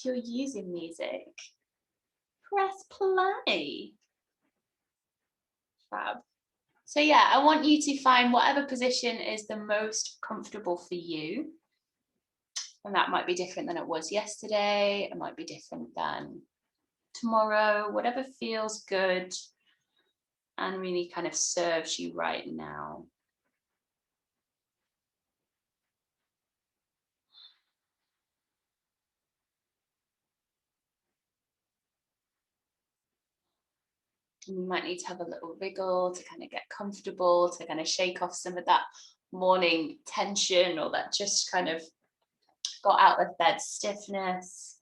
if you're using music, press play. Fab. So yeah, I want you to find whatever position is the most comfortable for you. And that might be different than it was yesterday. It might be different than tomorrow, whatever feels good and really kind of serves you right now. And you might need to have a little wriggle to kind of get comfortable, to kind of shake off some of that morning tension or that just kind of got out of bed stiffness.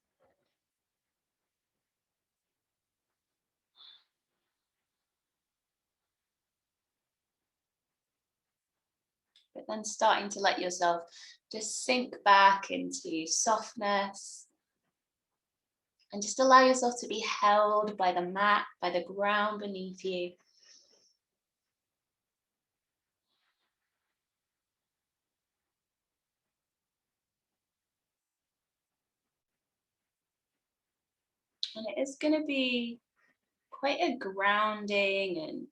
But then starting to let yourself just sink back into softness and just allow yourself to be held by the mat, by the ground beneath you. And it is going to be quite a grounding and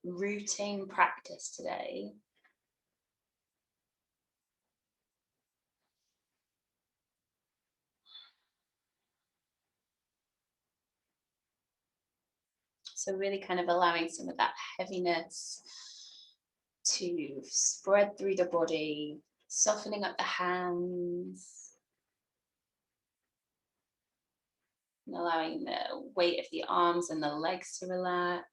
rooting practice today. So really kind of allowing some of that heaviness to spread through the body, softening up the hands, and allowing the weight of the arms and the legs to relax.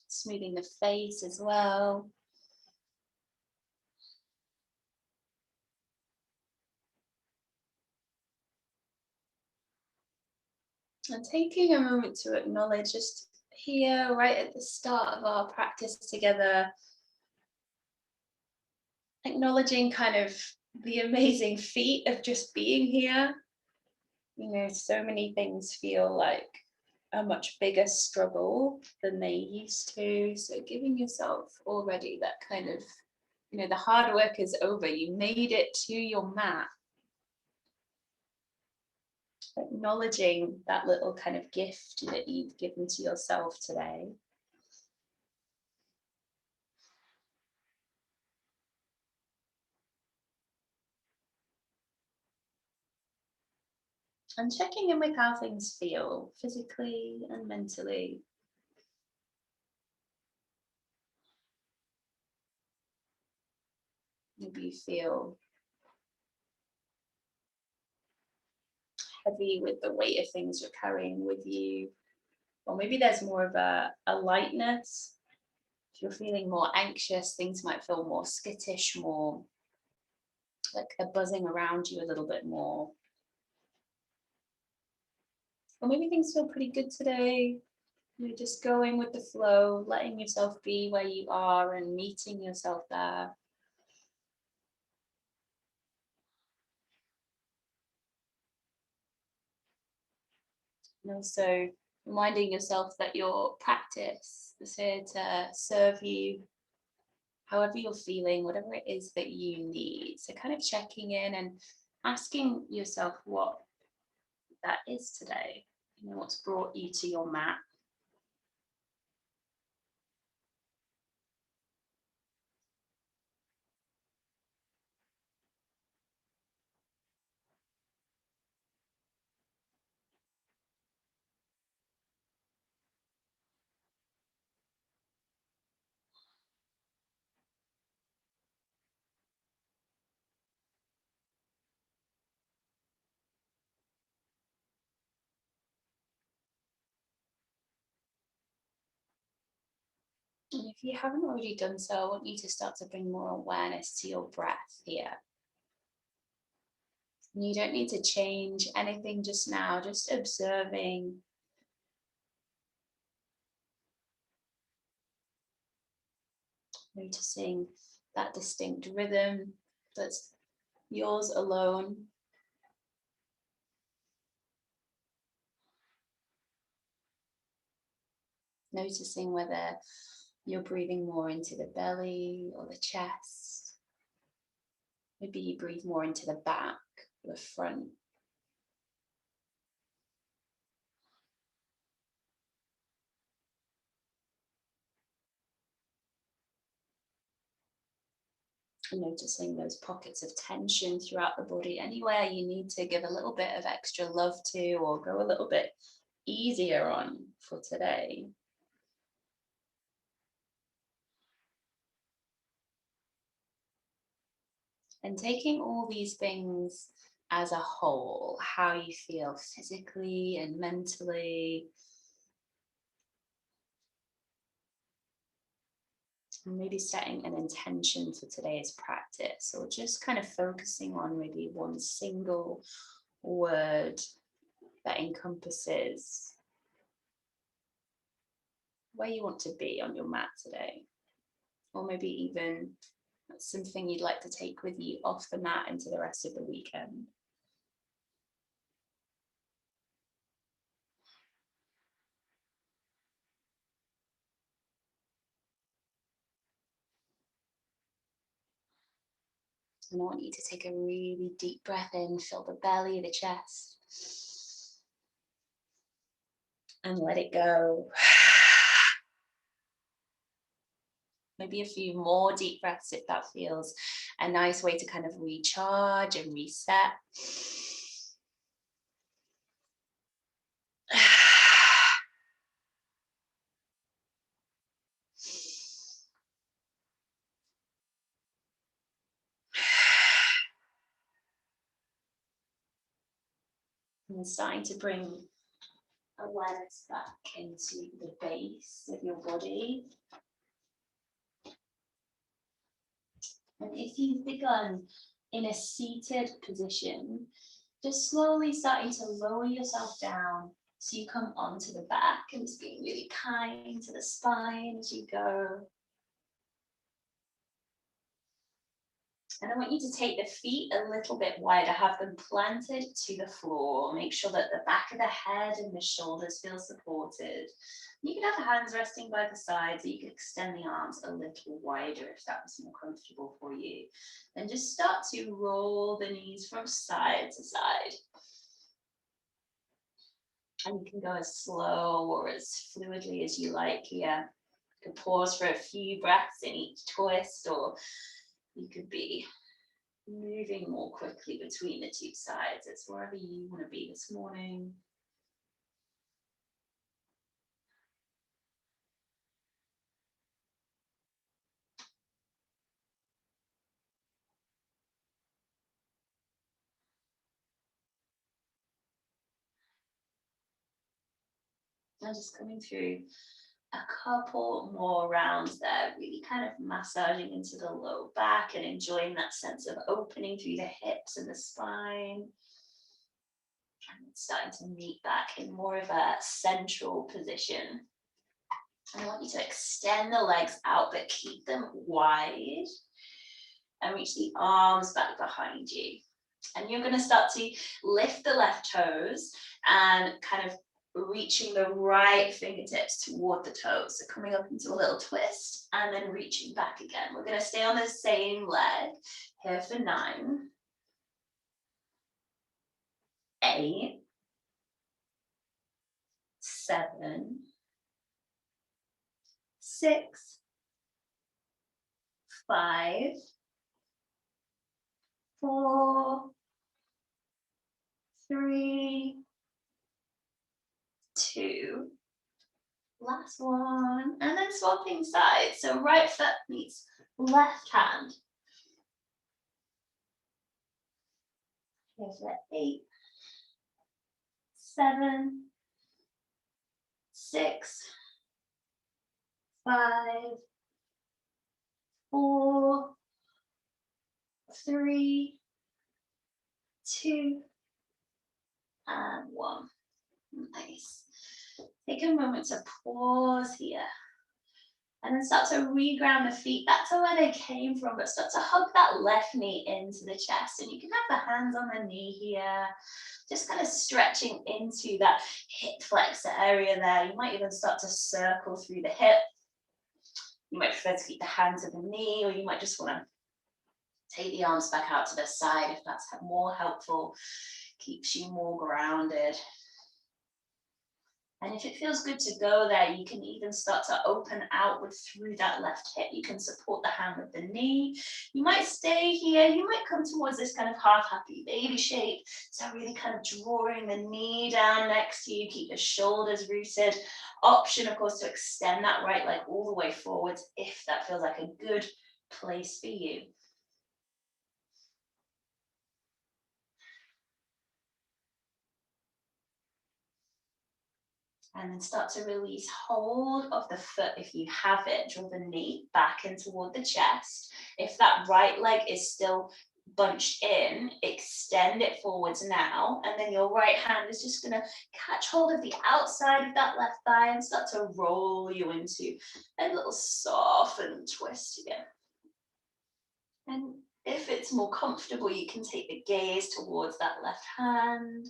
Smoothing the face as well. And taking a moment to acknowledge just here, right at the start of our practice together, acknowledging kind of the amazing feat of just being here. You know, so many things feel like a much bigger struggle than they used to. So giving yourself already that kind of, you know, the hard work is over. You made it to your mat. Acknowledging that little kind of gift that you've given to yourself today. And checking in with how things feel physically and mentally. Maybe you feel heavy with the weight of things you're carrying with you. Or maybe there's more of a lightness. If you're feeling more anxious, things might feel more skittish, more like they're buzzing around you a little bit more. Or maybe things feel pretty good today. You're just going with the flow, letting yourself be where you are and meeting yourself there. And also reminding yourself that your practice is here to serve you however you're feeling, whatever it is that you need. So kind of checking in and asking yourself what that is today. You know, what's brought you to your mat. And if you haven't already done so, I want you to start to bring more awareness to your breath here. And you don't need to change anything just now, just observing. Noticing that distinct rhythm that's yours alone. Noticing whether you're breathing more into the belly or the chest. Maybe you breathe more into the back, the front. Noticing those pockets of tension throughout the body, anywhere you need to give a little bit of extra love to or go a little bit easier on for today. And taking all these things as a whole, how you feel physically and mentally, and maybe setting an intention for today's practice, or just kind of focusing on maybe one single word that encompasses where you want to be on your mat today, or maybe even something you'd like to take with you off the mat into the rest of the weekend. And I want you to take a really deep breath in, fill the belly, the chest, and let it go. Maybe a few more deep breaths if that feels a nice way to kind of recharge and reset. And starting to bring awareness back into the base of your body. And if you've begun in a seated position, just slowly starting to lower yourself down so you come onto the back, and just being really kind to the spine as you go. And I want you to take the feet a little bit wider, have them planted to the floor. Make sure that the back of the head and the shoulders feel supported. You can have the hands resting by the sides, or you can extend the arms a little wider if that was more comfortable for you. And just start to roll the knees from side to side. And you can go as slow or as fluidly as you like here. You can pause for a few breaths in each twist, or you could be moving more quickly between the two sides. It's wherever you want to be this morning. Now just coming through a couple more rounds there, really kind of massaging into the low back and enjoying that sense of opening through the hips and the spine. And starting to meet back in more of a central position. And I want you to extend the legs out, but keep them wide. And reach the arms back behind you. And you're going to start to lift the left toes and kind of reaching the right fingertips toward the toes. So coming up into a little twist and then reaching back again. We're going to stay on the same leg here for 9, 8, 7, 6, 5, 4, 3, 2, last one, and then swapping sides. So right foot meets left hand. Here's that 8, 7, 6, 5, 4, 3, 2, and 1. Nice. Take a moment to pause here. And then start to reground the feet back to where they came from, but start to hug that left knee into the chest. And you can have the hands on the knee here, just kind of stretching into that hip flexor area there. You might even start to circle through the hip. You might prefer to keep the hands at the knee, or you might just want to Take the arms back out to the side if that's more helpful, keeps you more grounded. And if it feels good to go there, you can even start to open outward through that left hip. You can support the hand with the knee. You might stay here. You might come towards this kind of half happy baby shape. So really kind of drawing the knee down next to you. Keep the shoulders rooted. Option, of course, to extend that right leg all the way forwards if that feels like a good place for you. And then start to release hold of the foot if you have it. Draw the knee back in toward the chest. If that right leg is still bunched in, extend it forwards now. And then your right hand is just going to catch hold of the outside of that left thigh and start to roll you into a little softened twist again. And if it's more comfortable, you can take the gaze towards that left hand,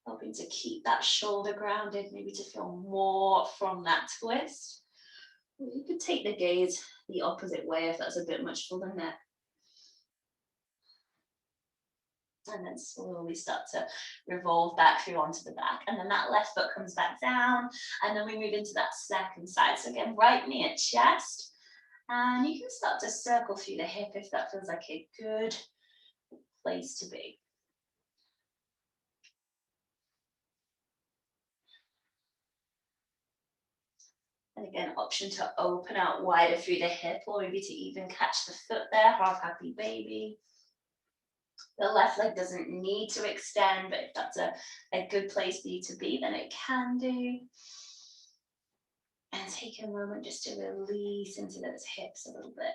helping to keep that shoulder grounded, maybe to feel more from that twist. You could take the gaze the opposite way if that's a bit much for the neck. And then slowly start to revolve back through onto the back. And then that left foot comes back down. And then we move into that second side. So again, right knee at chest. And you can start to circle through the hip if that feels like a good place to be. And again, option to open out wider through the hip, or maybe to even catch the foot there, half happy baby. The left leg doesn't need to extend, but if that's a good place for you to be, then it can do. And take a moment just to release into those hips a little bit.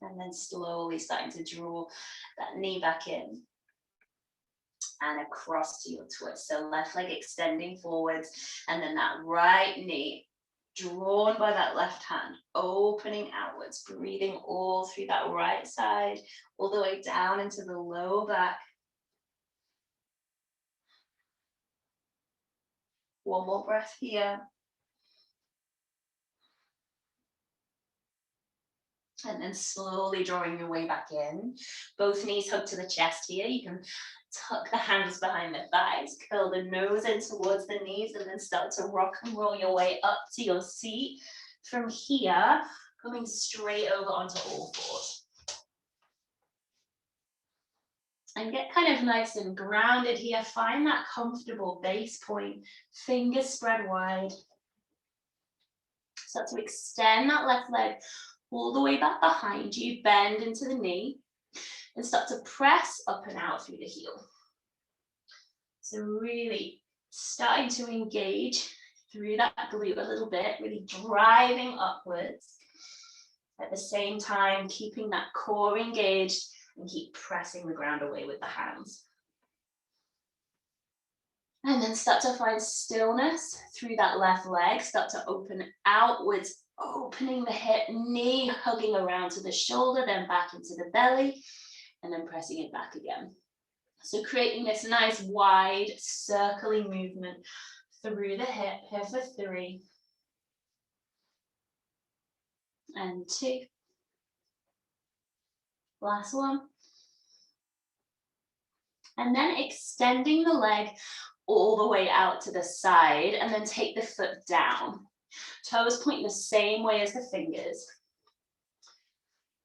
And then slowly starting to draw that knee back in and across to your twist. So left leg extending forwards, and then that right knee drawn by that left hand, opening outwards, breathing all through that right side, all the way down into the low back. One more breath here. And then slowly drawing your way back in. Both knees hug to the chest here. You can tuck the hands behind the thighs, curl the nose in towards the knees, and then start to rock and roll your way up to your seat. From here, coming straight over onto all fours. And get kind of nice and grounded here. Find that comfortable base point. Fingers spread wide. Start to extend that left leg all the way back behind you. Bend into the knee. And start to press up and out through the heel. So really starting to engage through that glute a little bit. Really driving upwards. At the same time, keeping that core engaged. And keep pressing the ground away with the hands. And then start to find stillness through that left leg. Start to open outwards, opening the hip, knee hugging around to the shoulder, then back into the belly, and then pressing it back again. So creating this nice wide circling movement through the hip here for 3. And 2. Last one. And then extending the leg all the way out to the side, and then take the foot down. Toes pointing the same way as the fingers.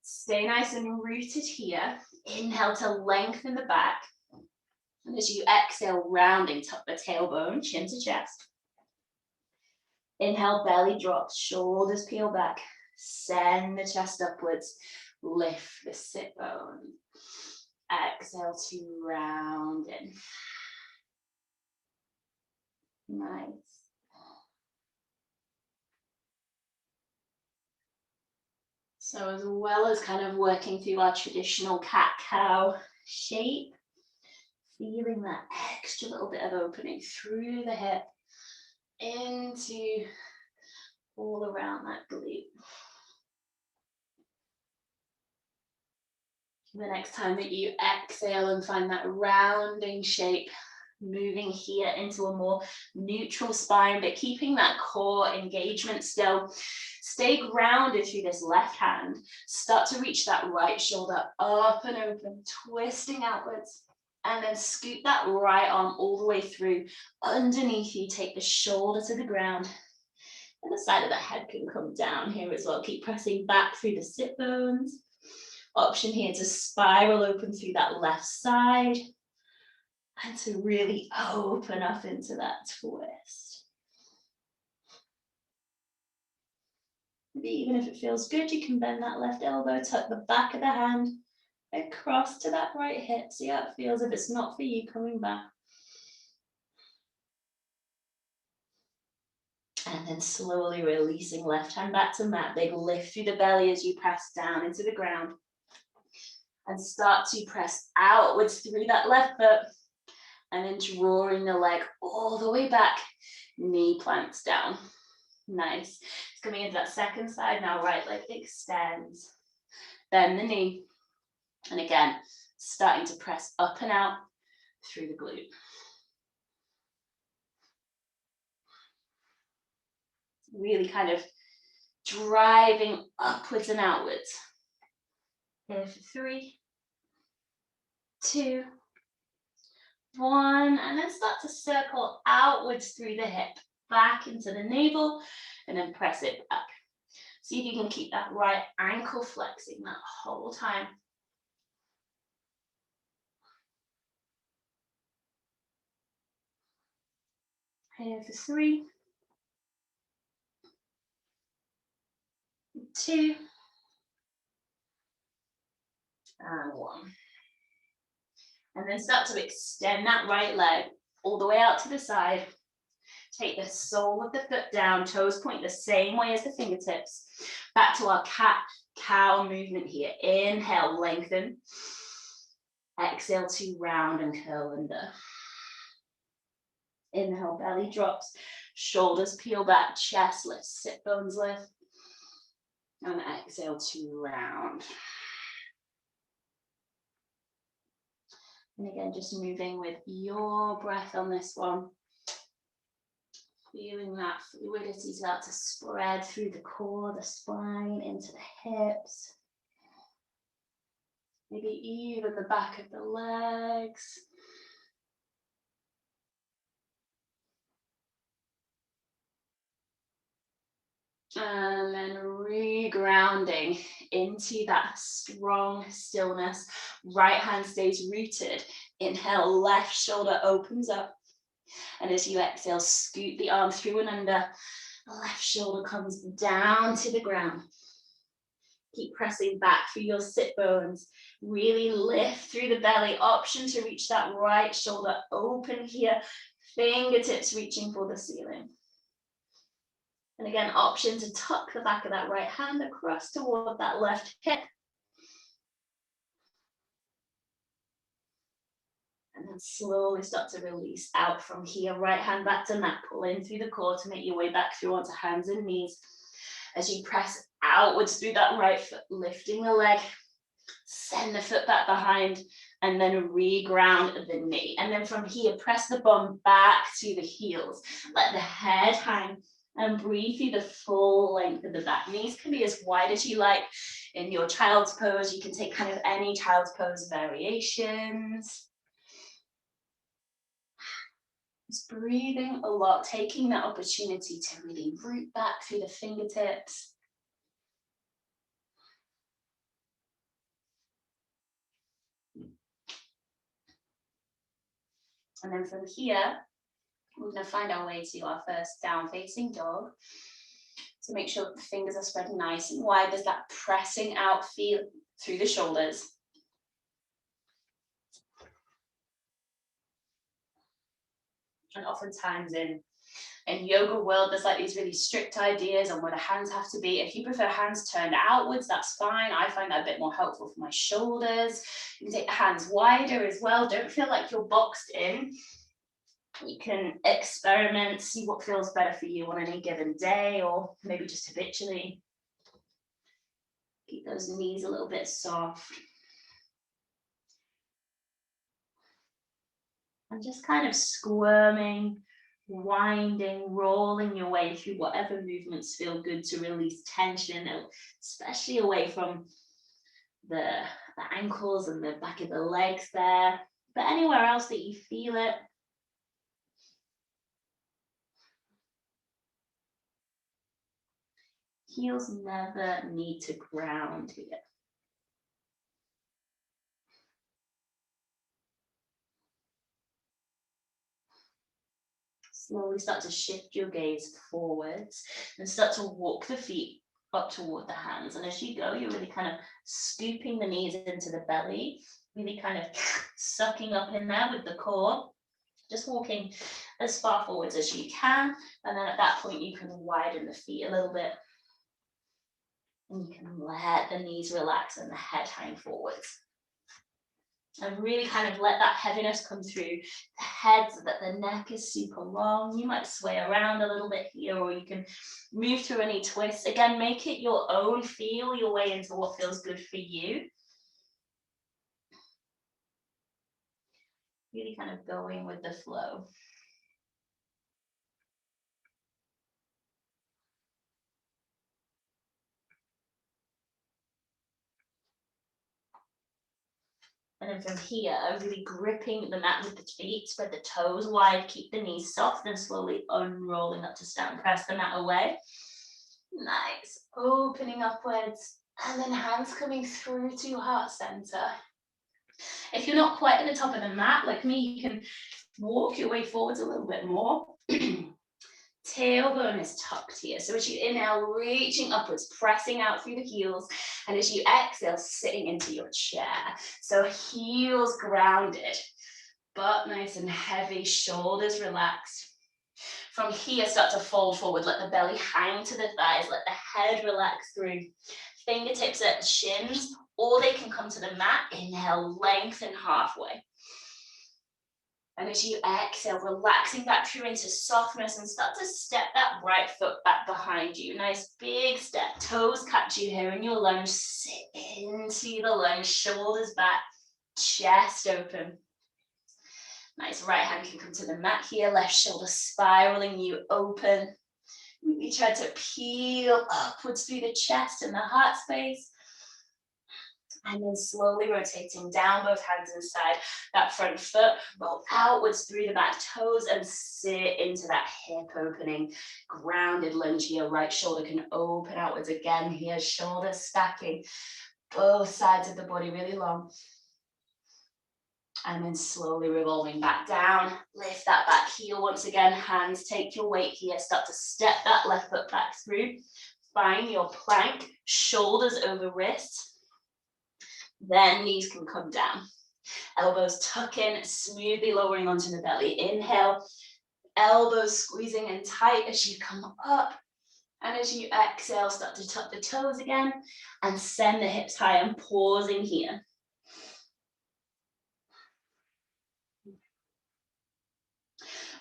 Stay nice and rooted here. Inhale to lengthen the back. And as you exhale, rounding, tuck the tailbone, chin to chest. Inhale, belly drops, shoulders peel back. Send the chest upwards. Lift the sit bone. Exhale to round in. Nice. So as well as kind of working through our traditional cat-cow shape, feeling that extra little bit of opening through the hip into all around that glute. The next time that you exhale and find that rounding shape, Moving here into a more neutral spine, but keeping that core engagement still. Stay grounded through this left hand. Start to reach that right shoulder up and open, twisting outwards. And then scoot that right arm all the way through. Underneath you, take the shoulder to the ground. And the side of the head can come down here as well. Keep pressing back through the sit bones. Option here to spiral open through that left side. And to really open up into that twist. Maybe even if it feels good, you can bend that left elbow, tuck the back of the hand across to that right hip. See how it feels. If it's not for you, coming back. And then slowly releasing left hand back to mat. Big lift through the belly as you press down into the ground. And start to press outwards through that left foot. And then drawing the leg all the way back. Knee plants down. Nice. It's coming into that second side now. Right leg extends. Bend the knee. And again, starting to press up and out through the glute. Really kind of driving upwards and outwards. Here for 3, 2, 1, and then start to circle outwards through the hip, back into the navel, and then press it back. See if you can keep that right ankle flexing that whole time. Here for 3, 2, and 1. And then start to extend that right leg all the way out to the side. Take the sole of the foot down, toes point the same way as the fingertips. Back to our cat-cow movement here. Inhale, lengthen. Exhale to round and curl under. Inhale, belly drops. Shoulders peel back, chest lifts, sit bones lift. And exhale to round. And again, just moving with your breath on this one. Feeling that fluidity start to spread through the core, the spine, into the hips. Maybe even the back of the legs. And then regrounding into that strong stillness. Right hand stays rooted. Inhale, left shoulder opens up. And as you exhale, scoot the arm through and under. Left shoulder comes down to the ground. Keep pressing back through your sit bones. Really lift through the belly. Option to reach that right shoulder open here. Fingertips reaching for the ceiling. And again, option to tuck the back of that right hand across toward that left hip. And then slowly start to release out from here. Right hand back to mat. Pull in through the core to make your way back through onto hands and knees. As you press outwards through that right foot, lifting the leg. Send the foot back behind. And then reground the knee. And then from here, press the bum back to the heels. Let the head hang. And breathe through the full length of the back. Knees can be as wide as you like. In your child's pose, you can take kind of any child's pose variations. Just breathing a lot, taking that opportunity to really root back through the fingertips. And then from here, we're going to find our way to our first down facing dog. So make sure that the fingers are spread nice and wide. There's that pressing out feel through the shoulders. And oftentimes in yoga world, there's like these really strict ideas on where the hands have to be. If you prefer hands turned outwards, that's fine. I find that a bit more helpful for my shoulders. You can take the hands wider as well. Don't feel like you're boxed in. You can experiment, see what feels better for you on any given day, or maybe just habitually. Keep those knees a little bit soft. And just kind of squirming, winding, rolling your way through whatever movements feel good to release tension, especially away from the ankles and the back of the legs there, but anywhere else that you feel it. Heels never need to ground here. Slowly start to shift your gaze forwards and start to walk the feet up toward the hands. And as you go, you're really kind of scooping the knees into the belly, really kind of sucking up in there with the core. Just walking as far forwards as you can. And then at that point, you can widen the feet a little bit. And you can let the knees relax and the head hang forwards. And really kind of let that heaviness come through the head so that the neck is super long. You might sway around a little bit here, or you can move through any twists. Again, make it your own. Feel your way into what feels good for you. Really kind of going with the flow. And then from here, really gripping the mat with the feet, spread the toes wide, keep the knees soft, and slowly unrolling up to stand. Press the mat away. Nice. Opening upwards, and then hands coming through to your heart center. If you're not quite at the top of the mat, like me, you can walk your way forwards a little bit more. Tailbone is tucked here. So as you inhale, reaching upwards, pressing out through the heels. And as you exhale, sitting into your chair. So heels grounded, butt nice and heavy, shoulders relaxed. From here, start to fold forward. Let the belly hang to the thighs. Let the head relax through. Fingertips at the shins, or they can come to the mat. Inhale, lengthen halfway. And as you exhale, relaxing back through into softness and start to step that right foot back behind you. Nice big step, toes catch you here in your lunge. Sit into the lunge, shoulders back, chest open. Nice, right hand can come to the mat here, left shoulder spiraling you open. Maybe try to peel upwards through the chest and the heart space. And then slowly rotating down, both hands inside that front foot, roll outwards through the back toes and sit into that hip opening, grounded lunge here. Right shoulder can open outwards again here, shoulders stacking, both sides of the body really long. And then slowly revolving back down, lift that back heel once again, hands take your weight here, start to step that left foot back through, find your plank, shoulders over wrists. Then knees can come down. Elbows tuck in, smoothly lowering onto the belly. Inhale, elbows squeezing in tight as you come up. And as you exhale, start to tuck the toes again and send the hips high and pausing here.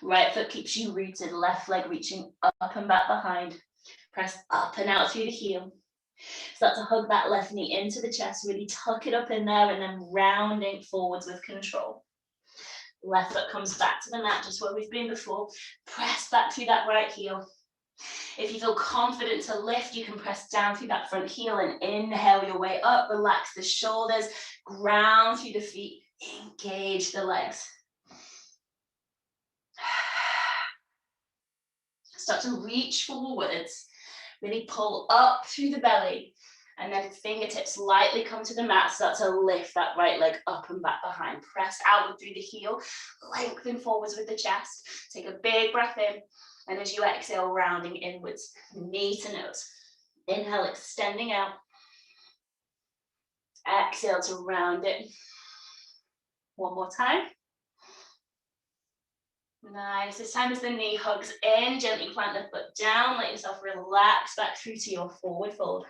Right foot keeps you rooted, left leg reaching up and back behind. Press up and out through the heel. Start to hug that left knee into the chest, really tuck it up in there and then rounding forwards with control. Left foot comes back to the mat, just where we've been before. Press back through that right heel. If you feel confident to lift, you can press down through that front heel and inhale your way up. Relax the shoulders, ground through the feet, engage the legs. Start to reach forwards, really pull up through the belly, and then fingertips lightly come to the mat. Start to lift that right leg up and back behind. Press outward through the heel, lengthen forwards with the chest. Take a big breath in, and as you exhale, rounding inwards, knee to nose. Inhale, extending out. Exhale to round it. One more time. Nice. This time as the knee hugs in, gently plant the foot down. Let yourself relax back through to your forward fold.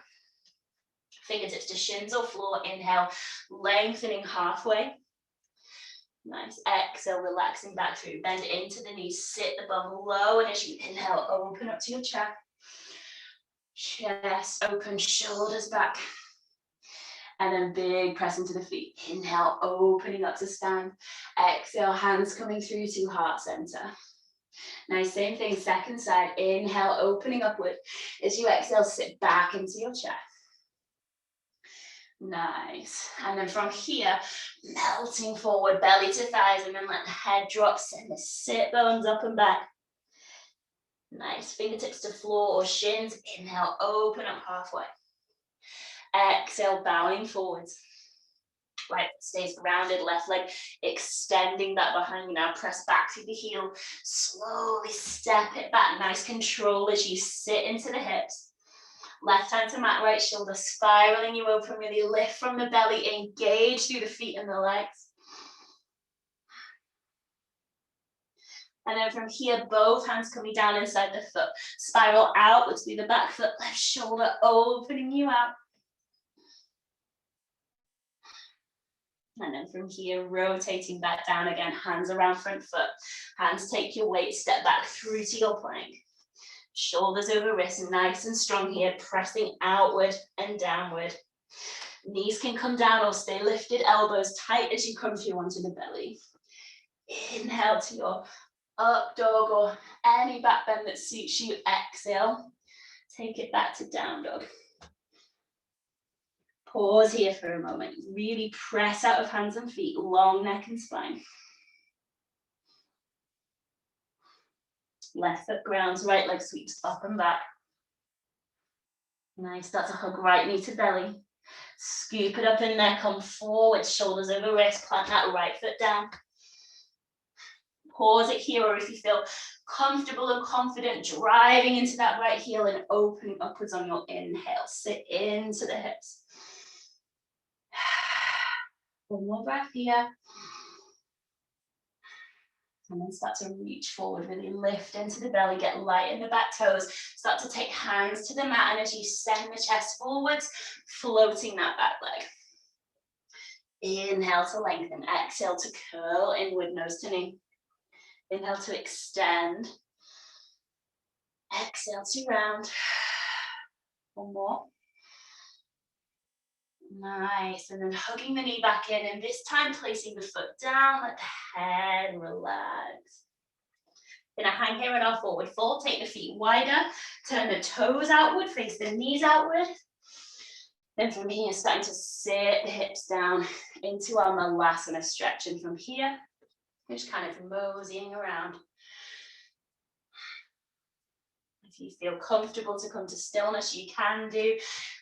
Fingertips to shins or floor. Inhale, lengthening halfway. Nice. Exhale, relaxing back through. Bend into the knees, sit the bum low, and as you inhale, open up to your chest. Chest open, shoulders back. And then big press into the feet. Inhale, opening up to stand. Exhale, hands coming through to heart center. Nice, same thing, second side. Inhale, opening upward. As you exhale, sit back into your chair. Nice. And then from here, melting forward, belly to thighs, and then let the head drop, send the sit bones up and back. Nice, fingertips to floor or shins. Inhale, open up halfway. Exhale, bowing forwards. Right foot stays grounded, left leg extending that behind you. Now press back through the heel. Slowly step it back. Nice control as you sit into the hips. Left hand to mat, right shoulder spiraling you open. Really lift from the belly. Engage through the feet and the legs. And then from here, both hands coming down inside the foot. Spiral outwards through the back foot. Left shoulder opening you out. And then from here, rotating back down again, hands around front foot. Hands take your weight, step back through to your plank. Shoulders over wrists, nice and strong here, pressing outward and downward. Knees can come down or stay lifted, elbows tight as you come through onto the belly. Inhale to your up dog or any back bend that suits you. Exhale, take it back to down dog. Pause here for a moment. Really press out of hands and feet, long neck and spine. Left foot grounds, right leg sweeps up and back. Nice, start to hug right knee to belly. Scoop it up in there, come forward, shoulders over wrist, plant that right foot down. Pause it here, or if you feel comfortable and confident, driving into that right heel and opening upwards on your inhale. Sit into the hips. One more breath here. And then start to reach forward, really lift into the belly, get light in the back toes. Start to take hands to the mat, and as you send the chest forwards, floating that back leg. Inhale to lengthen, exhale to curl inward, nose to knee. Inhale to extend. Exhale to round. One more. Nice, and then hugging the knee back in, and this time placing the foot down, let the head relax. Gonna hang here in our forward fold, take the feet wider, turn the toes outward, face the knees outward. Then from here, starting to sit the hips down into our malasana stretch, and from here, just kind of moseying around. If you feel comfortable to come to stillness, you can do.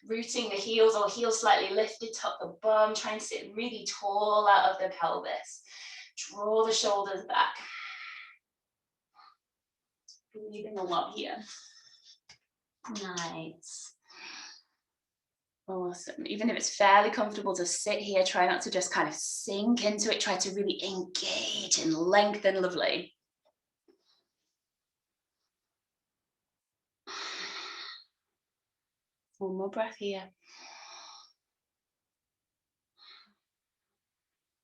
Rooting the heels or heels slightly lifted, tuck the bum, try and sit really tall out of the pelvis. Draw the shoulders back. Breathing a lot here. Nice. Awesome. Even if it's fairly comfortable to sit here, try not to just kind of sink into it. Try to really engage and lengthen. Lovely. One more breath here.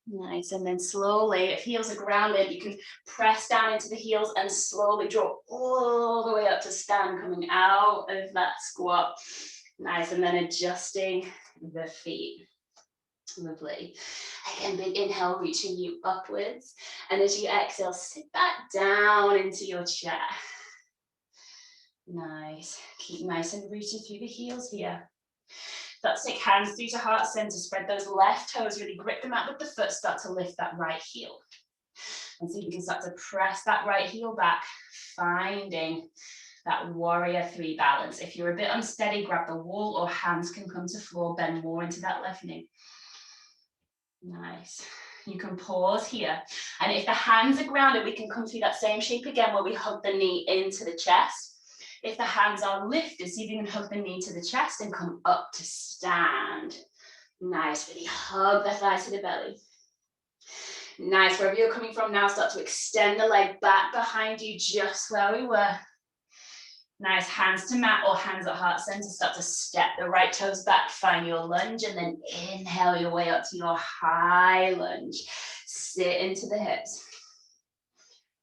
Nice, and then slowly, if heels are grounded, you can press down into the heels and slowly draw all the way up to stand, coming out of that squat. Nice, and then adjusting the feet. Lovely. Again, big inhale, reaching you upwards. And as you exhale, sit back down into your chair. Nice. Keep nice and rooted through the heels here. Start to take hands through to heart center. Spread those left toes, really grip them out with the foot. Start to lift that right heel. And so you can start to press that right heel back, finding that warrior three balance. If you're a bit unsteady, grab the wall or hands can come to floor, bend more into that left knee. Nice. You can pause here. And if the hands are grounded, we can come through that same shape again where we hug the knee into the chest. If the hands are lifted, see if you can hug the knee to the chest and come up to stand. Nice, really hug the thighs to the belly. Nice, wherever you're coming from now, start to extend the leg back behind you, just where we were. Nice, hands to mat or hands at heart center. Start to step the right toes back, find your lunge, and then inhale your way up to your high lunge. Sit into the hips.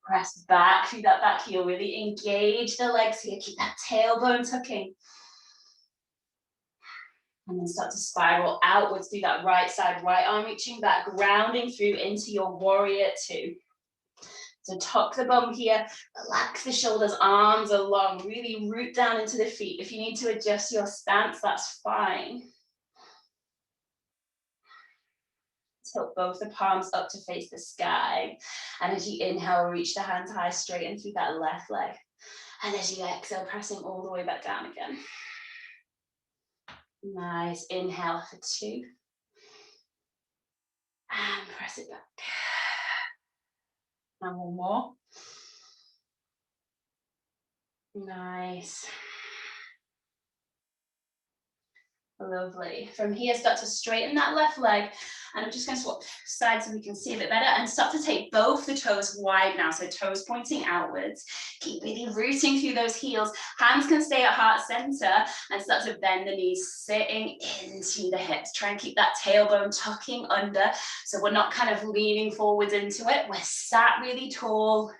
Press back through that back heel, really engage the legs here, keep that tailbone tucking. And then start to spiral outwards through that right side, right arm reaching back, grounding through into your warrior two. So tuck the bum here, relax the shoulders, arms are long, really root down into the feet. If you need to adjust your stance, that's fine. Tilt both the palms up to face the sky. And as you inhale, reach the hands high, straighten through that left leg. And as you exhale, pressing all the way back down again. Nice, inhale for 2. And press it back. And one more. Nice. Lovely. From here, start to straighten that left leg. And I'm just going to swap sides so we can see a bit better. And start to take both the toes wide now. So toes pointing outwards. Keep really rooting through those heels. Hands can stay at heart center. And start to bend the knees, sitting into the hips. Try and keep that tailbone tucking under. So we're not kind of leaning forwards into it. We're sat really tall.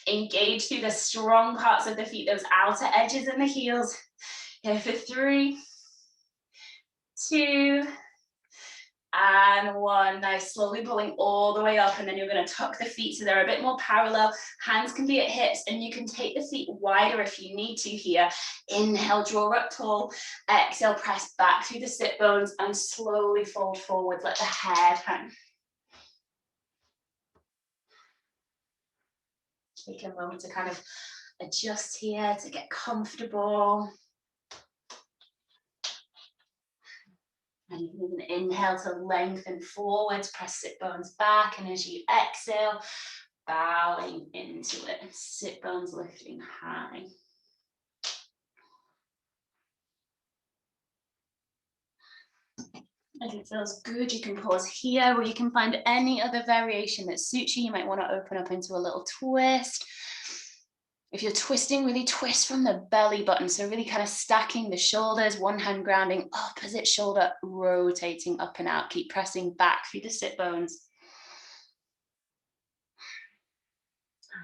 Engage through the strong parts of the feet, those outer edges and the heels. Here for 3, 2, and 1. Nice, slowly pulling all the way up, and then you're going to tuck the feet so they're a bit more parallel. Hands can be at hips, and you can take the feet wider if you need to here. Inhale, draw up tall. Exhale, press back through the sit bones and slowly fold forward. Let the head hang. Take a moment to kind of adjust here, to get comfortable. And you can even inhale to lengthen forwards, press sit bones back, and as you exhale, bowing into it, sit bones lifting high. If it feels good, you can pause here, or you can find any other variation that suits you. You might want to open up into a little twist. If you're twisting, really twist from the belly button. So really kind of stacking the shoulders, one hand grounding, opposite shoulder rotating up and out. Keep pressing back through the sit bones.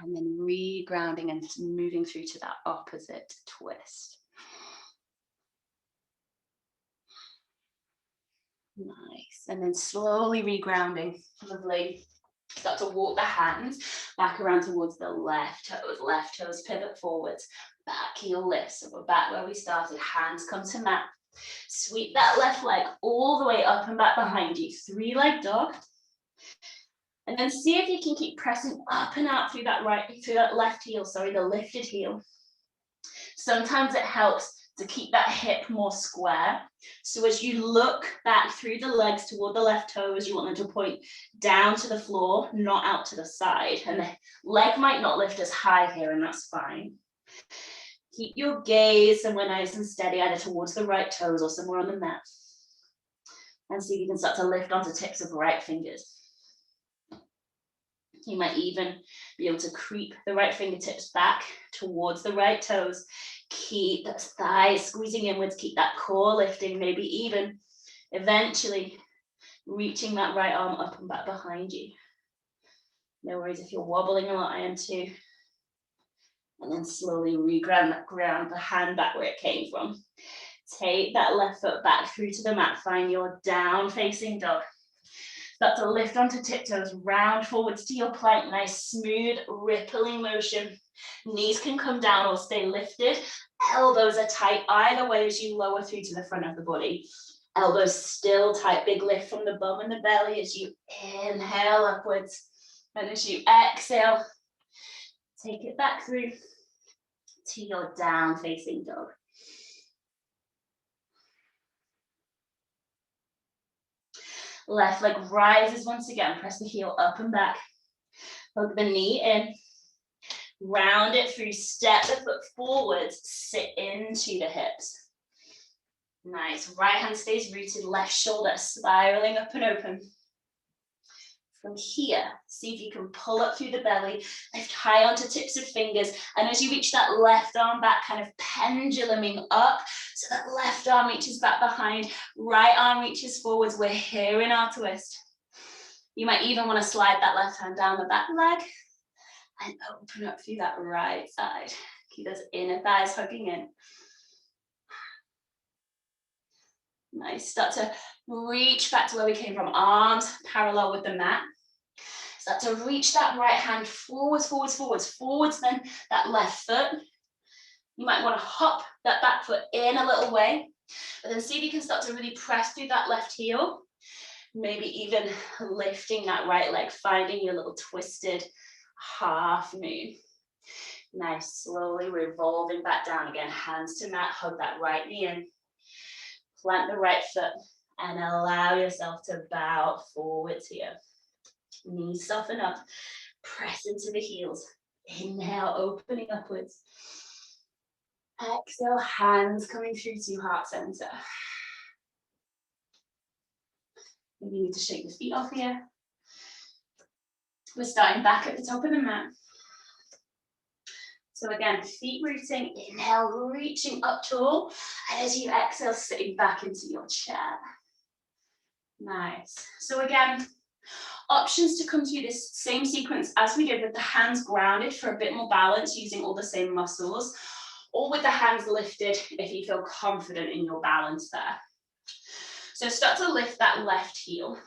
And then re-grounding and moving through to that opposite twist. Nice. And then slowly re-grounding. Lovely. Start to walk the hands back around towards the left toes pivot forwards, back heel lifts. So we're back where we started, hands come to mat. Sweep that left leg all the way up and back behind you, 3-leg dog. And then see if you can keep pressing up and out through that left heel, the lifted heel. Sometimes it helps to keep that hip more square. So as you look back through the legs toward the left toes, you want them to point down to the floor, not out to the side. And the leg might not lift as high here, and that's fine. Keep your gaze somewhere nice and steady, either towards the right toes or somewhere on the mat. And see if you can start to lift onto tips of right fingers. You might even be able to creep the right fingertips back towards the right toes. Keep the thighs squeezing inwards, keep that core lifting, maybe even eventually reaching that right arm up and back behind you. No worries if you're wobbling a lot, I am too. And then slowly ground the hand back where it came from. Take that left foot back through to the mat, find your down facing dog. Start to lift onto tiptoes, round forwards to your plank, nice smooth rippling motion. Knees can come down or stay lifted. Elbows are tight either way as you lower through to the front of the body. Elbows still tight, big lift from the bum and the belly as you inhale upwards. And as you exhale, take it back through to your down facing dog. Left leg rises once again, press the heel up and back. Hug the knee in, round it through, step the foot forwards, sit into the hips. Nice, right hand stays rooted, left shoulder spiraling up and open. From here, see if you can pull up through the belly, lift high onto tips of fingers, and as you reach that left arm back, kind of penduluming up, so that left arm reaches back behind, right arm reaches forwards. We're here in our twist. You might even want to slide that left hand down the back leg and open up through that right side. Keep those inner thighs hugging in. Nice. Start to reach back to where we came from. Arms parallel with the mat. Start to reach that right hand forwards, forwards, forwards, forwards, then that left foot. You might want to hop that back foot in a little way, but then see if you can start to really press through that left heel. Maybe even lifting that right leg, finding your little twisted half moon. Nice, slowly revolving back down again. Hands to mat, hug that right knee in. Plant the right foot and allow yourself to bow forwards here. Knees soften up, press into the heels. Inhale, opening upwards. Exhale, hands coming through to heart center. Maybe you need to shake the feet off here. We're starting back at the top of the mat. So again, feet rooting, inhale, reaching up tall. And as you exhale, sitting back into your chair. Nice. So again, options to come through this same sequence as we did with the hands grounded for a bit more balance using all the same muscles, or with the hands lifted if you feel confident in your balance there. So start to lift that left heel.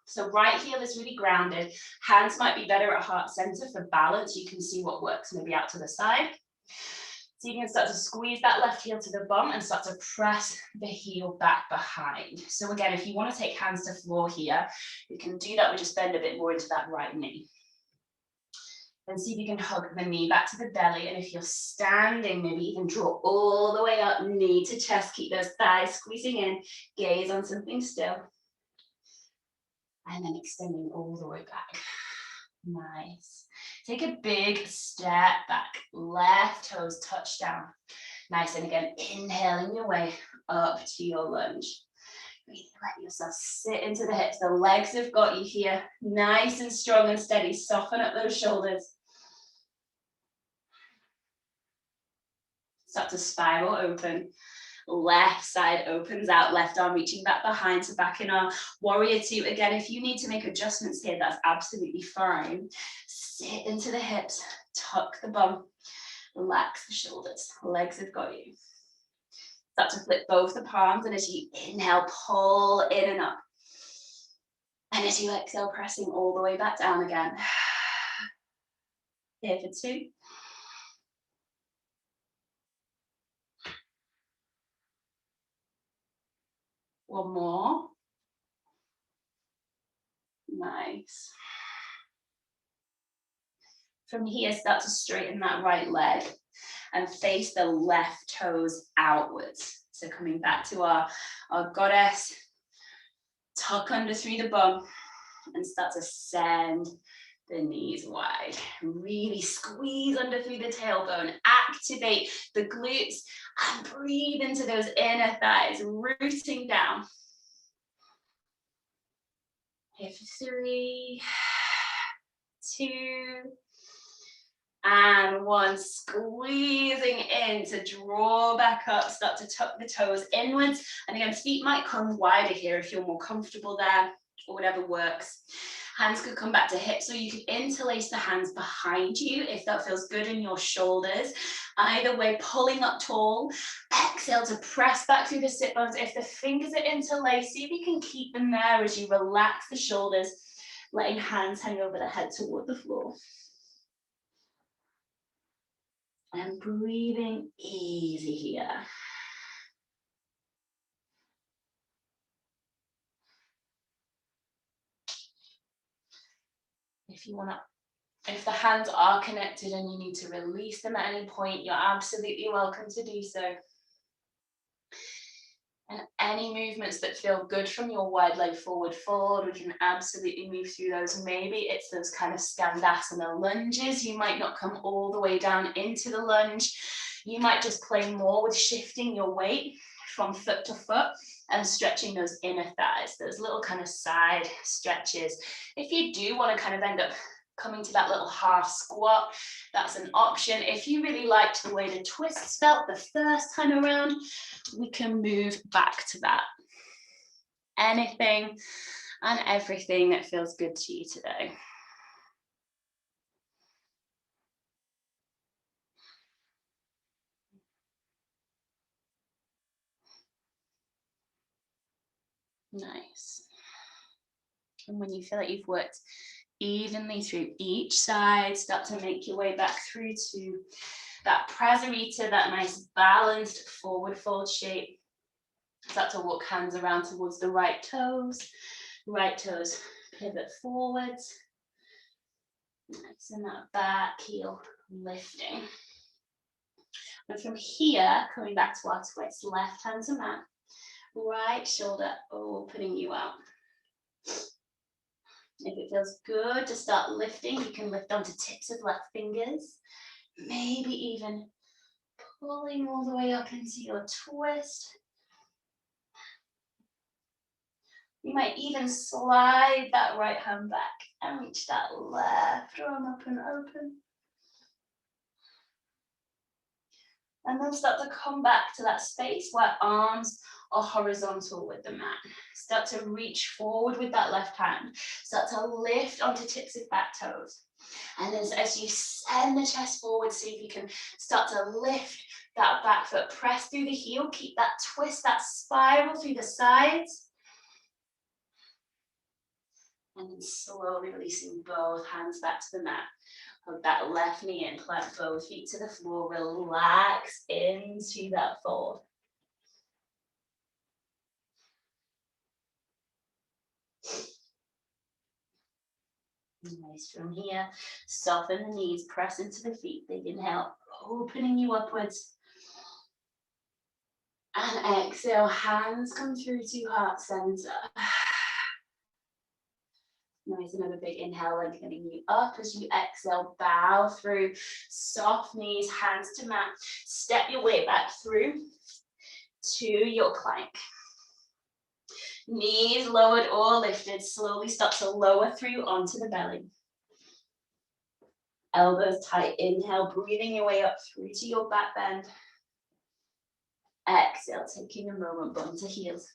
So right heel is really grounded. Hands might be better at heart center for balance. You can see what works maybe out to the side. So you can start to squeeze that left heel to the bum and start to press the heel back behind. So again, if you want to take hands to floor here, you can do that. We just bend a bit more into that right knee. Then see if you can hug the knee back to the belly. And if you're standing, maybe you can draw all the way up, knee to chest. Keep those thighs squeezing in. Gaze on something still. And then extending all the way back. Nice. Take a big step back. Left toes touch down. Nice. And again, inhaling your way up to your lunge. Really let yourself sit into the hips. The legs have got you here. Nice and strong and steady. Soften up those shoulders. Start to spiral open. Left side opens out, left arm reaching back behind, so back in our warrior two. Again, if you need to make adjustments here, that's absolutely fine. Sit into the hips, tuck the bum, relax the shoulders, legs have got you. Start to flip both the palms, and as you inhale, pull in and up. And as you exhale, pressing all the way back down again. Here for two. One more. Nice. From here, start to straighten that right leg and face the left toes outwards. So coming back to our goddess, tuck under through the bum and start to send the knees wide. Really squeeze under through the tailbone, activate the glutes and breathe into those inner thighs, rooting down. Here for 3, 2, and 1. Squeezing in to draw back up, start to tuck the toes inwards. And again, feet might come wider here if you're more comfortable there, or whatever works. Hands could come back to hips, or you could interlace the hands behind you if that feels good in your shoulders. Either way, pulling up tall. Exhale to press back through the sit bones. If the fingers are interlaced, see if you can keep them there as you relax the shoulders, letting hands hang over the head toward the floor. And breathing easy here. If the hands are connected and you need to release them at any point, you're absolutely welcome to do so. And any movements that feel good from your wide leg forward fold, we can absolutely move through those. Maybe it's those kind of skandasana lunges. You might not come all the way down into the lunge. You might just play more with shifting your weight from foot to foot and stretching those inner thighs, those little kind of side stretches. If you do want to kind of end up coming to that little half squat, that's an option. If you really liked the way the twists felt the first time around, we can move back to that. Anything and everything that feels good to you today. Nice. And when you feel like you've worked evenly through each side, start to make your way back through to that prasarita, that nice balanced forward fold shape. Start to walk hands around towards the right toes pivot forwards. Nice, and that back heel lifting. And from here, coming back to our twist, left hand to mat, right shoulder opening you out. If it feels good to start lifting, you can lift onto tips of left fingers, maybe even pulling all the way up into your twist. You might even slide that right hand back and reach that left arm up and open. And then start to come back to that space where arms are horizontal with the mat. Start to reach forward with that left hand. Start to lift onto tips of back toes. And as you send the chest forward, see if you can start to lift that back foot. Press through the heel. Keep that twist, that spiral through the sides. And then slowly releasing both hands back to the mat. Hug that left knee in, plant both feet to the floor, relax into that fold. Nice. From here, soften the knees, press into the feet. Big inhale, opening you upwards. And exhale, hands come through to heart center. Nice, another big inhale, lengthening you up as you exhale, bow through, soft knees, hands to mat. Step your way back through to your plank. Knees lowered or lifted, slowly start to lower through onto the belly. Elbows tight, inhale, breathing your way up through to your back bend. Exhale, taking a moment, bum to heels.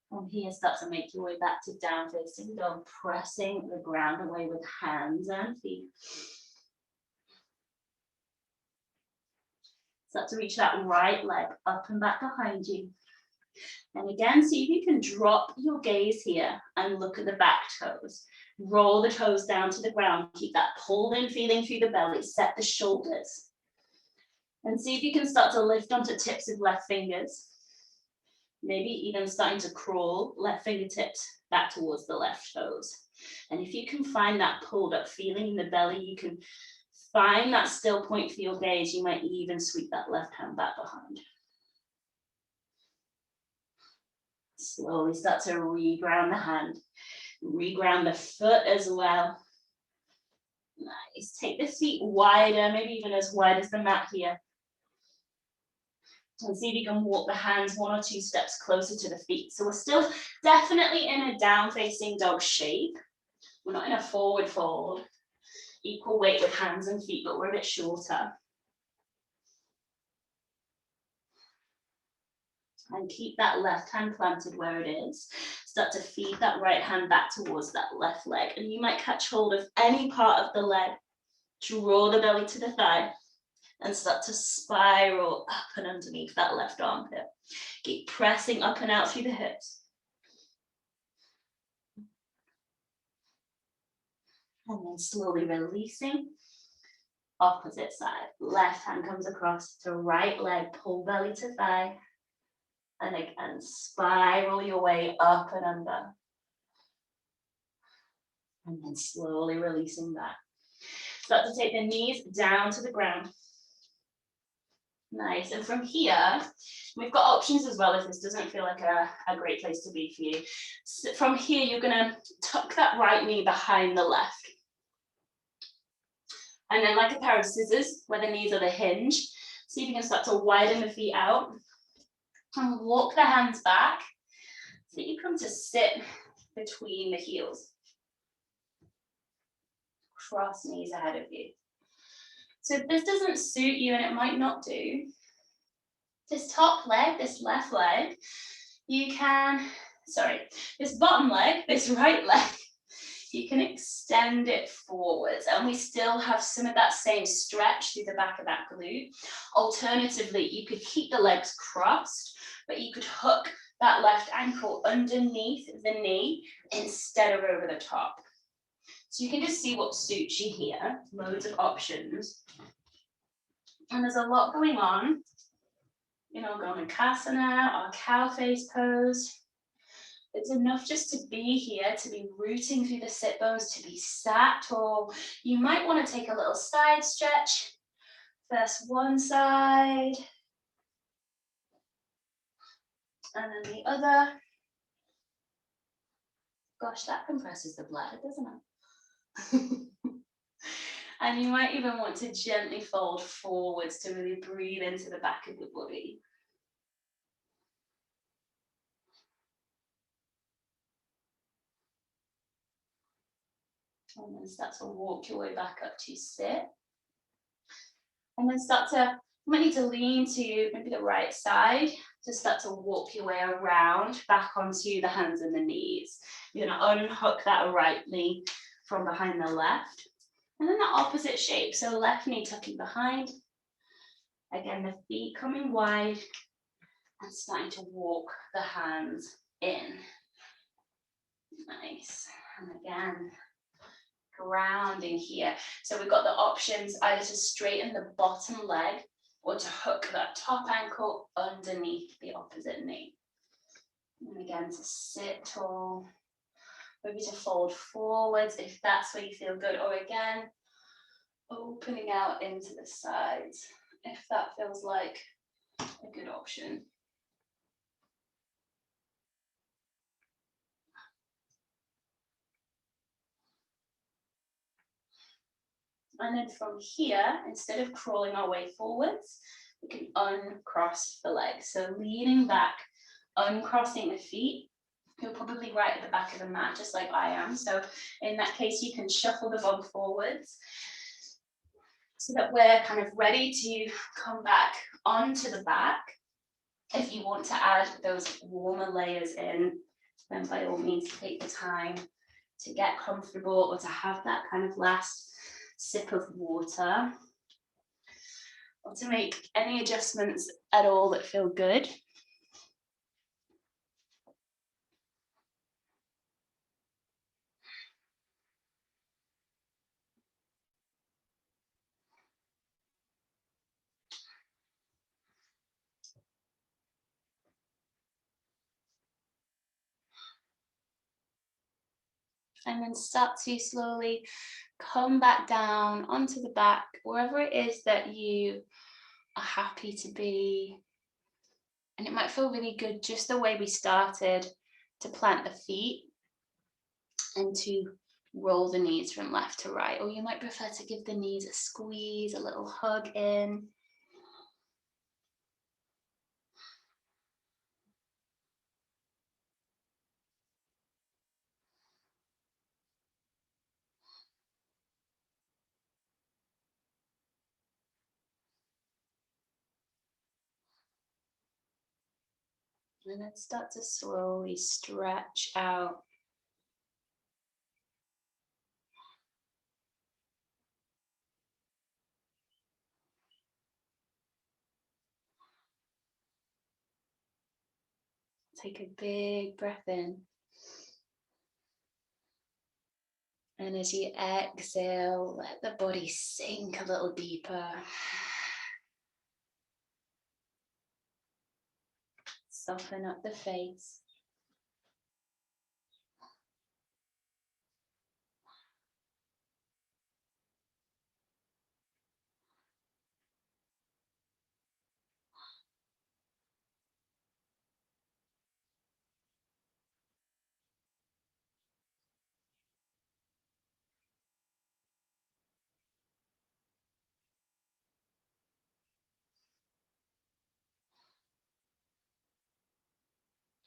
From here, start to make your way back to down facing dog, pressing the ground away with hands and feet. Start to reach that right leg up and back behind you. And again, see if you can drop your gaze here and look at the back toes. Roll the toes down to the ground. Keep that pulled in feeling through the belly. Set the shoulders. And see if you can start to lift onto tips of left fingers. Maybe even starting to crawl left fingertips back towards the left toes. And if you can find that pulled up feeling in the belly, you can find that still point for your gaze. You might even sweep that left hand back behind. Slowly start to reground the hand. Reground the foot as well. Nice. Take the feet wider, maybe even as wide as the mat here. And see if you can walk the hands 1 or 2 steps closer to the feet. So we're still definitely in a down facing dog shape. We're not in a forward fold. Equal weight with hands and feet, but we're a bit shorter. And keep that left hand planted where it is. Start to feed that right hand back towards that left leg. And you might catch hold of any part of the leg. Draw the belly to the thigh. And start to spiral up and underneath that left armpit. Keep pressing up and out through the hips. And then slowly releasing. Opposite side. Left hand comes across to right leg. Pull belly to thigh. And again, spiral your way up and under. And then slowly releasing back. Start to take the knees down to the ground. Nice. And from here, we've got options as well if this doesn't feel like a great place to be for you. So from here, you're going to tuck that right knee behind the left. And then like a pair of scissors, where the knees are the hinge, see if you can start to widen the feet out. And walk the hands back. So you come to sit between the heels. Cross knees ahead of you. So if this doesn't suit you, and it might not do, this top leg, this left leg, you can sorry, this bottom leg, this right leg, you can extend it forwards, and we still have some of that same stretch through the back of that glute. Alternatively, you could keep the legs crossed, but you could hook that left ankle underneath the knee instead of over the top. So you can just see what suits you here, loads of options. And there's a lot going on in our Gomakasana, our cow face pose. It's enough just to be here, to be rooting through the sit bones, to be sat, or you might want to take a little side stretch. First one side, and then the other. Gosh, that compresses the bladder, doesn't it? And you might even want to gently fold forwards to really breathe into the back of the body. And then start to walk your way back up to sit. And then you might need to lean to maybe the right side to start to walk your way around back onto the hands and the knees. You're going to unhook that right knee from behind the left. And then the opposite shape. So left knee tucking behind. Again, the feet coming wide and starting to walk the hands in. Nice. And again, grounding here. So we've got the options either to straighten the bottom leg or to hook that top ankle underneath the opposite knee. And again, to sit tall, maybe to fold forwards if that's where you feel good, or again, opening out into the sides if that feels like a good option. And then from here, instead of crawling our way forwards, we can uncross the legs. So leaning back, uncrossing the feet. You're probably right at the back of the mat, just like I am. So in that case, you can shuffle the bum forwards so that we're kind of ready to come back onto the back. If you want to add those warmer layers in, then by all means take the time to get comfortable or to have that kind of last sip of water, or to make any adjustments at all that feel good. And then start to slowly come back down onto the back, wherever it is that you are happy to be. And it might feel really good, just the way we started, to plant the feet and to roll the knees from left to right. Or you might prefer to give the knees a squeeze, a little hug in. And then start to slowly stretch out. Take a big breath in. And as you exhale, let the body sink a little deeper. Soften up the face.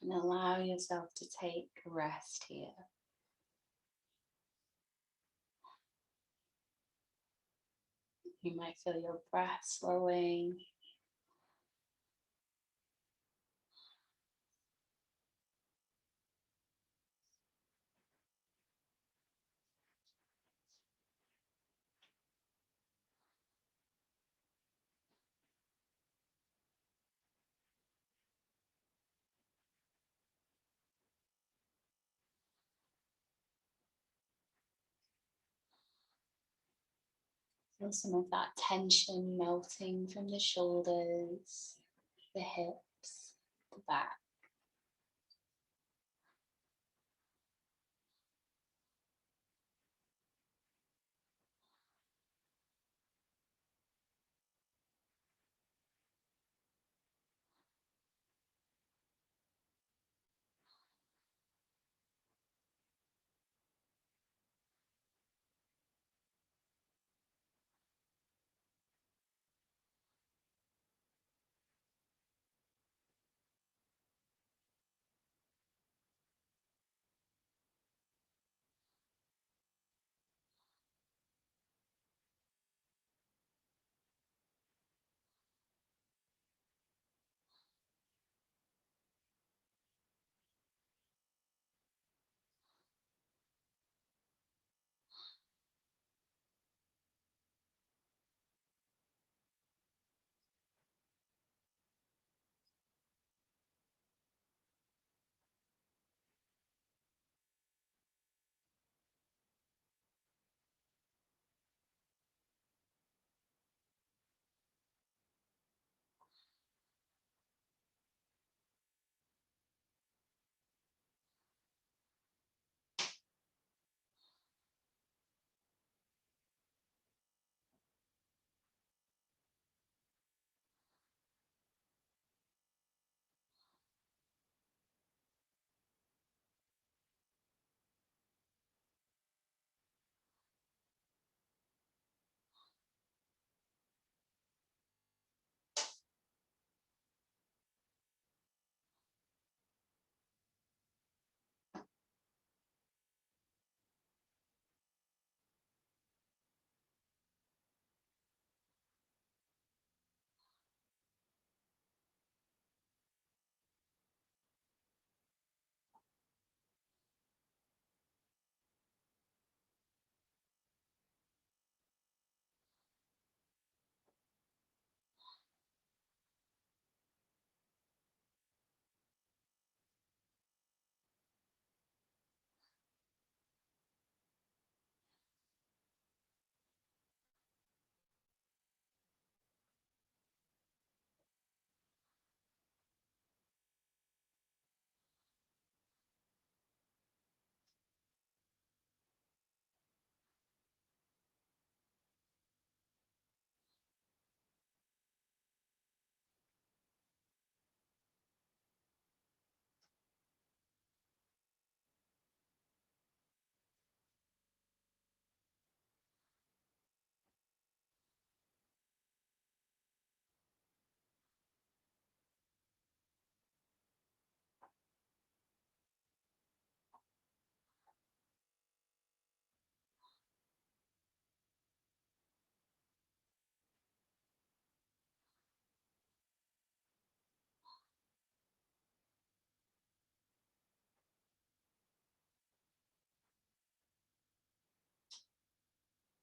And allow yourself to take a rest here. You might feel your breath slowing. Feel some of that tension melting from the shoulders, the hips, the back.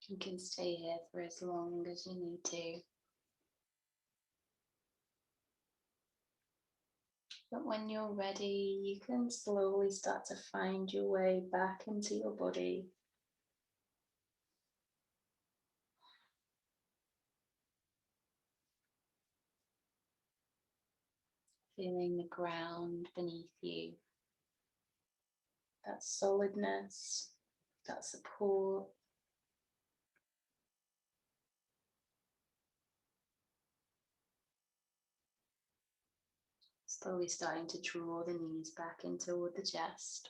You can stay here for as long as you need to. But when you're ready, you can slowly start to find your way back into your body. Feeling the ground beneath you, that solidness, that support. Slowly starting to draw the knees back in toward the chest,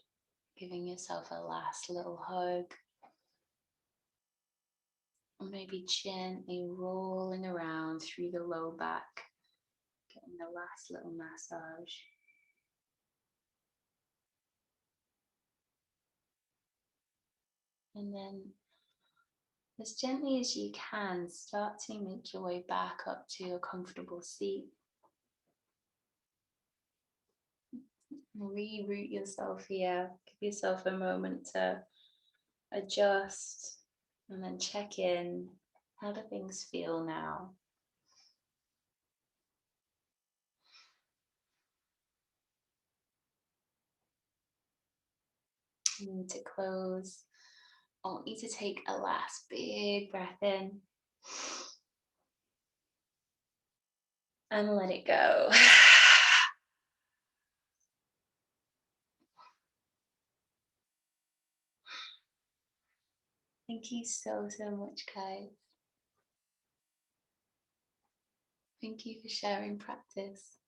giving yourself a last little hug. Or maybe gently rolling around through the low back, getting the last little massage. And then, as gently as you can, start to make your way back up to a comfortable seat. Reroute yourself here. Give yourself a moment to adjust and then check in. How do things feel now? And to close, I want you to take a last big breath in. And let it go. Thank you so, so much, guys. Thank you for sharing practice.